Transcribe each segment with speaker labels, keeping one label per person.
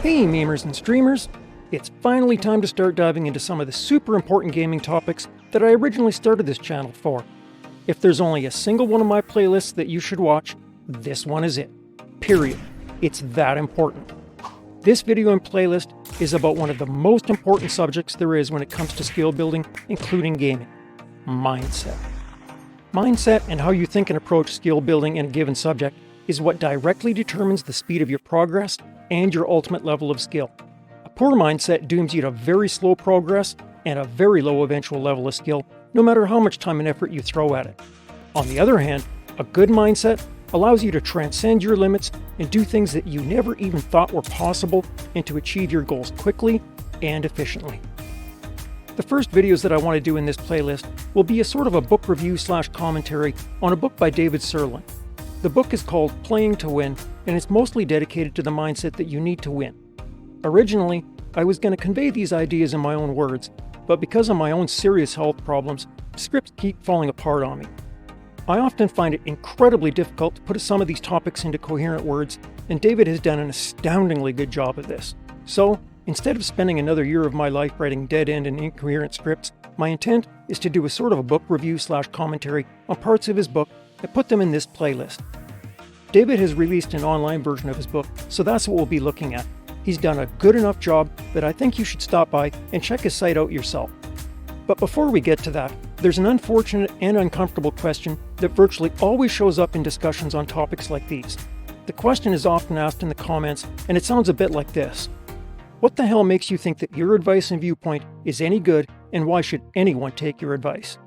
Speaker 1: Hey memers and streamers! It's finally time to start diving into some of the super important gaming topics that I originally started this channel for. If there's only a single one of my playlists that you should watch, this one is it. Period. It's that important. This video and playlist is about one of the most important subjects there is when it comes to skill building, including gaming. Mindset. Mindset and how you think and approach skill building in a given subject is what directly determines the speed of your progress and your ultimate level of skill. A poor mindset dooms you to very slow progress and a very low eventual level of skill, no matter how much time and effort you throw at it. On the other hand, a good mindset allows you to transcend your limits and do things that you never even thought were possible and to achieve your goals quickly and efficiently. The first videos that I want to do in this playlist will be a sort of a book review / commentary on a book by David Sirlin. The book is called Playing to Win, and it's mostly dedicated to the mindset that you need to win. Originally, I was going to convey these ideas in my own words, but because of my own serious health problems, scripts keep falling apart on me. I often find it incredibly difficult to put some of these topics into coherent words, and David has done an astoundingly good job of this. So, instead of spending another year of my life writing dead-end and incoherent scripts, my intent is to do a sort of a book review / commentary on parts of his book and put them in this playlist. David has released an online version of his book, so that's what we'll be looking at. He's done a good enough job that I think you should stop by and check his site out yourself. But before we get to that, there's an unfortunate and uncomfortable question that virtually always shows up in discussions on topics like these. The question is often asked in the comments, and it sounds a bit like this. What the hell makes you think that your advice and viewpoint is any good, and why should anyone take your advice?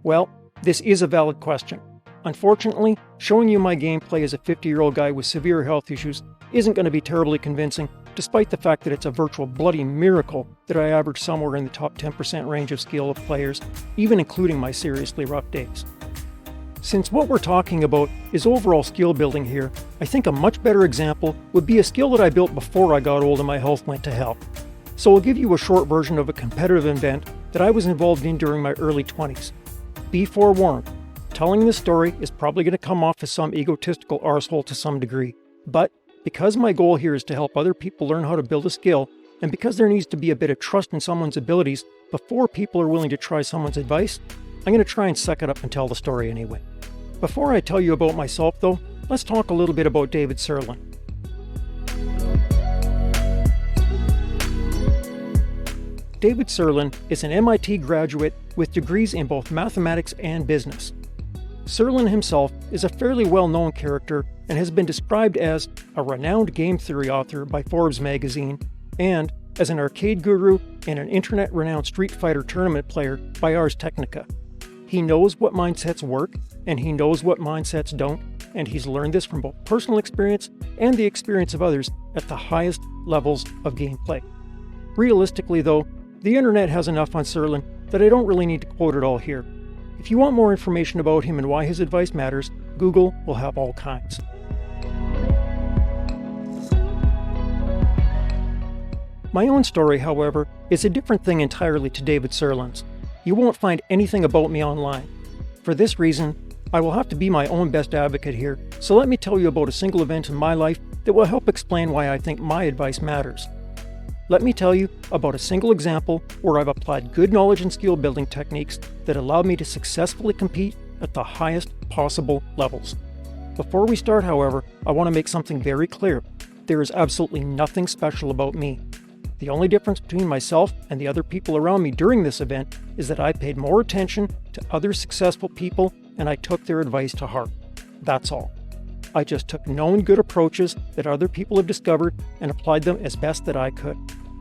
Speaker 1: Well, this is a valid question. Unfortunately, showing you my gameplay as a 50-year-old guy with severe health issues isn't going to be terribly convincing, despite the fact that it's a virtual bloody miracle that I average somewhere in the top 10% range of skill of players, even including my seriously rough days. Since what we're talking about is overall skill building here, I think a much better example would be a skill that I built before I got old and my health went to hell. So I'll give you a short version of a competitive event that I was involved in during my early 20s. Be forewarned, telling this story is probably going to come off as some egotistical arsehole to some degree, but because my goal here is to help other people learn how to build a skill, and because there needs to be a bit of trust in someone's abilities before people are willing to try someone's advice, I'm going to try and suck it up and tell the story anyway. Before I tell you about myself though, let's talk a little bit about David Sirlin. David Sirlin is an MIT graduate with degrees in both mathematics and business. Sirlin himself is a fairly well-known character and has been described as a renowned game theory author by Forbes magazine and as an arcade guru and an internet-renowned Street Fighter tournament player by Ars Technica. He knows what mindsets work and he knows what mindsets don't, and he's learned this from both personal experience and the experience of others at the highest levels of gameplay. Realistically though, the internet has enough on Sirlin that I don't really need to quote it all here. If you want more information about him and why his advice matters, Google will have all kinds. My own story, however, is a different thing entirely to David Sirlin's. You won't find anything about me online. For this reason, I will have to be my own best advocate here, so let me tell you about a single event in my life that will help explain why I think my advice matters. Let me tell you about a single example where I've applied good knowledge and skill building techniques that allowed me to successfully compete at the highest possible levels. Before we start, however, I want to make something very clear. There is absolutely nothing special about me. The only difference between myself and the other people around me during this event is that I paid more attention to other successful people and I took their advice to heart. That's all. I just took known good approaches that other people have discovered and applied them as best that I could.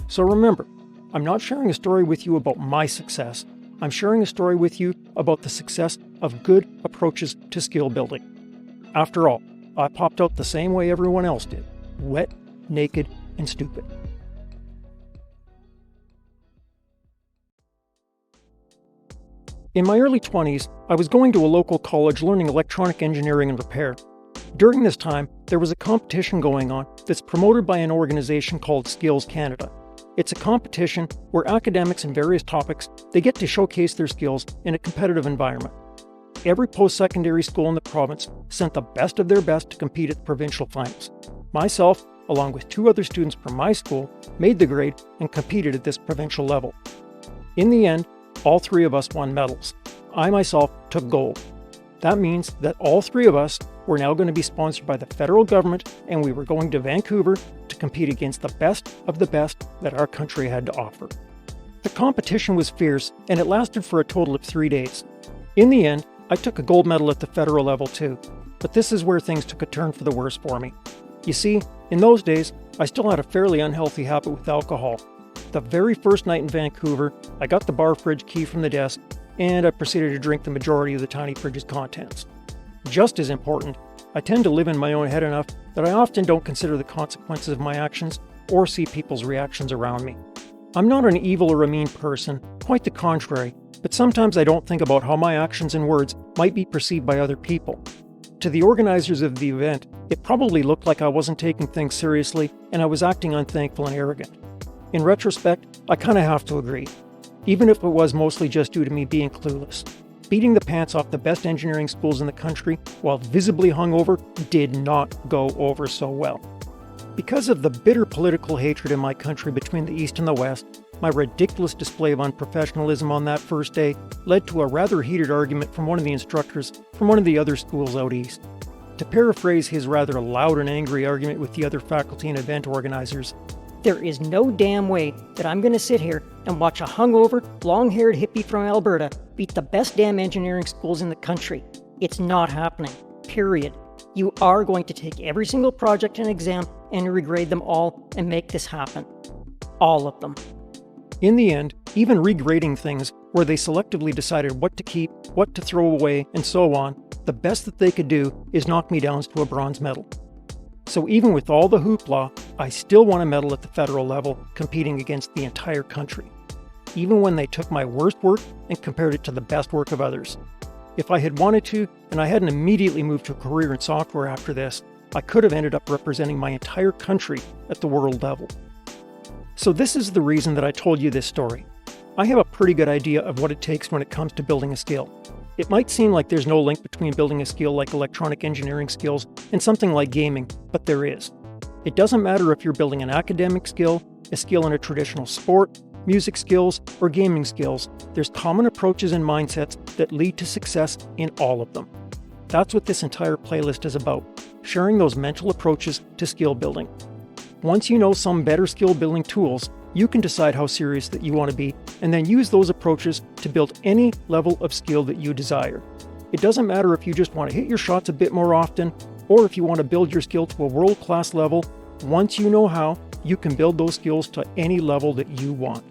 Speaker 1: So remember, I'm not sharing a story with you about my success. I'm sharing a story with you about the success of good approaches to skill building. After all, I popped out the same way everyone else did. Wet, naked, and stupid. In my early 20s, I was going to a local college learning electronic engineering and repair. During this time, there was a competition going on that's promoted by an organization called Skills Canada. It's a competition where academics in various topics, they get to showcase their skills in a competitive environment. Every post-secondary school in the province sent the best of their best to compete at the provincial finals. Myself along with 2 other students from my school, made the grade and competed at this provincial level. In the end, all 3 of us won medals. I myself took gold. That means that all 3 of us were now going to be sponsored by the federal government, and we were going to Vancouver to compete against the best of the best that our country had to offer. The competition was fierce, and it lasted for a total of 3 days. In the end, I took a gold medal at the federal level too, but this is where things took a turn for the worse for me. You see, in those days, I still had a fairly unhealthy habit with alcohol. The very first night in Vancouver, I got the bar fridge key from the desk, and I proceeded to drink the majority of the tiny fridge's contents. Just as important, I tend to live in my own head enough that I often don't consider the consequences of my actions or see people's reactions around me. I'm not an evil or a mean person, quite the contrary, but sometimes I don't think about how my actions and words might be perceived by other people. To the organizers of the event, it probably looked like I wasn't taking things seriously and I was acting unthankful and arrogant. In retrospect, I kind of have to agree, even if it was mostly just due to me being clueless. Beating the pants off the best engineering schools in the country while visibly hungover did not go over so well. Because of the bitter political hatred in my country between the East and the West, my ridiculous display of unprofessionalism on that first day led to a rather heated argument from one of the instructors from one of the other schools out east. To paraphrase his rather loud and angry argument with the other faculty and event organizers,
Speaker 2: "There is no damn way that I'm going to sit here and watch a hungover, long-haired hippie from Alberta beat the best damn engineering schools in the country. It's not happening. Period. You are going to take every single project and exam and regrade them all and make this happen. All of them."
Speaker 1: In the end, even regrading things where they selectively decided what to keep, what to throw away, and so on, the best that they could do is knock me down to a bronze medal. So even with all the hoopla, I still won a medal at the federal level, competing against the entire country. Even when they took my worst work and compared it to the best work of others. If I had wanted to, and I hadn't immediately moved to a career in software after this, I could have ended up representing my entire country at the world level. So this is the reason that I told you this story. I have a pretty good idea of what it takes when it comes to building a skill. It might seem like there's no link between building a skill like electronic engineering skills and something like gaming, but there is. It doesn't matter if you're building an academic skill, a skill in a traditional sport, music skills, or gaming skills. There's common approaches and mindsets that lead to success in all of them. That's what this entire playlist is about, sharing those mental approaches to skill building. Once you know some better skill building tools, you can decide how serious that you want to be and then use those approaches to build any level of skill that you desire. It doesn't matter if you just want to hit your shots a bit more often or if you want to build your skill to a world-class level. Once you know how, you can build those skills to any level that you want.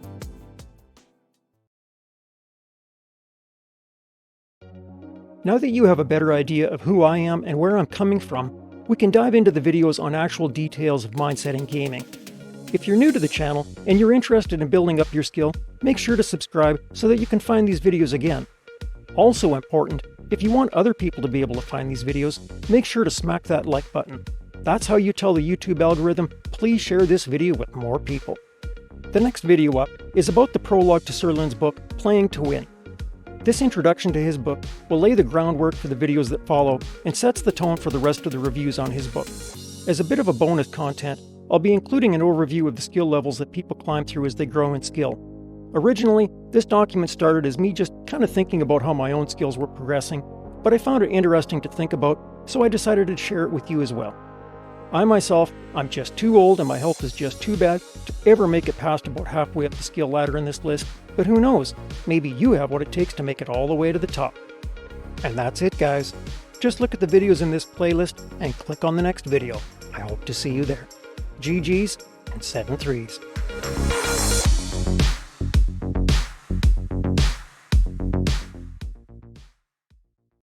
Speaker 1: Now that you have a better idea of who I am and where I'm coming from, we can dive into the videos on actual details of mindset in gaming. If you're new to the channel and you're interested in building up your skill, make sure to subscribe so that you can find these videos again. Also important, if you want other people to be able to find these videos, make sure to smack that like button. That's how you tell the YouTube algorithm, please share this video with more people. The next video up is about the prologue to Sirlin's book, Playing to Win. This introduction to his book will lay the groundwork for the videos that follow and sets the tone for the rest of the reviews on his book. As a bit of a bonus content, I'll be including an overview of the skill levels that people climb through as they grow in skill. Originally, this document started as me just kind of thinking about how my own skills were progressing, but I found it interesting to think about, so I decided to share it with you as well. I'm just too old and my health is just too bad to ever make it past about halfway up the skill ladder in this list, but who knows, maybe you have what it takes to make it all the way to the top. And that's it, guys. Just look at the videos in this playlist and click on the next video. I hope to see you there. GG's and 7 3s.